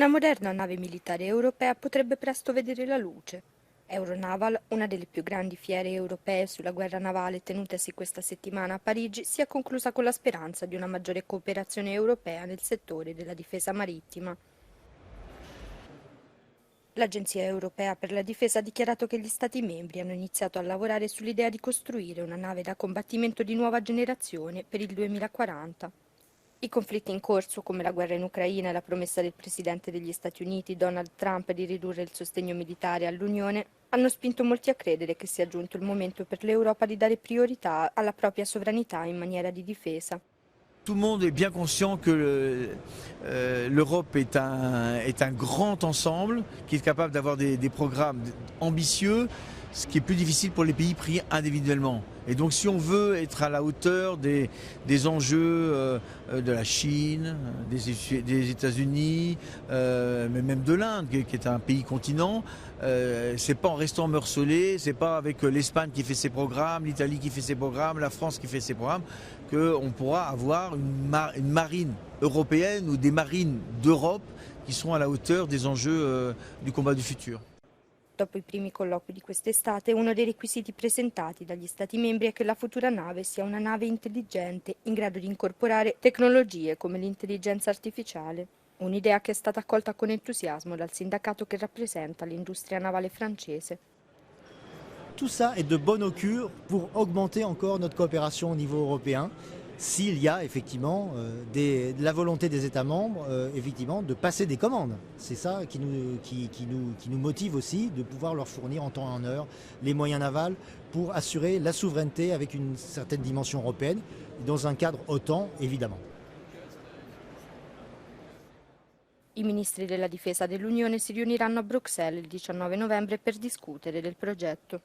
Una moderna nave militare europea potrebbe presto vedere la luce. Euronaval, una delle più grandi fiere europee sulla guerra navale tenutasi questa settimana a Parigi, si è conclusa con la speranza di una maggiore cooperazione europea nel settore della difesa marittima. L'Agenzia europea per la difesa ha dichiarato che gli Stati membri hanno iniziato a lavorare sull'idea di costruire una nave da combattimento di nuova generazione per il 2040. I conflitti in corso, come la guerra in Ucraina e la promessa del presidente degli Stati Uniti, Donald Trump, di ridurre il sostegno militare all'Unione, hanno spinto molti a credere che sia giunto il momento per l'Europa di dare priorità alla propria sovranità in maniera di difesa. Tout le monde est bien conscient que l'Europe est un grand ensemble qui est capable d'avoir des programmes ambitieux, ce qui est plus difficile pour les pays pris individuellement. Et donc si on veut être à la hauteur des enjeux de la Chine, des États-Unis, mais même de l'Inde, qui est un pays continent, c'est pas en restant morcelé, c'est pas avec l'Espagne qui fait ses programmes, l'Italie qui fait ses programmes, la France qui fait ses programmes, qu'on pourra avoir une marine européenne ou des marines d'Europe qui seront à la hauteur des enjeux du combat du futur. Dopo i primi colloqui di quest'estate, uno dei requisiti presentati dagli Stati membri è che la futura nave sia una nave intelligente, in grado di incorporare tecnologie come l'intelligenza artificiale. Un'idea che è stata accolta con entusiasmo dal sindacato che rappresenta l'industria navale francese. Tout ça est de bon augure pour augmenter encore notre coopération au niveau européen, s'il y a effectivement la volonté des États membres effectivement, de passer des commandes. C'est ça qui nous motive aussi, de pouvoir leur fournir en temps et en heure les moyens navals pour assurer la souveraineté avec une certaine dimension européenne, dans un cadre OTAN évidemment. I ministri della difesa dell'Unione si riuniranno a Bruxelles il 19 novembre per discutere del progetto.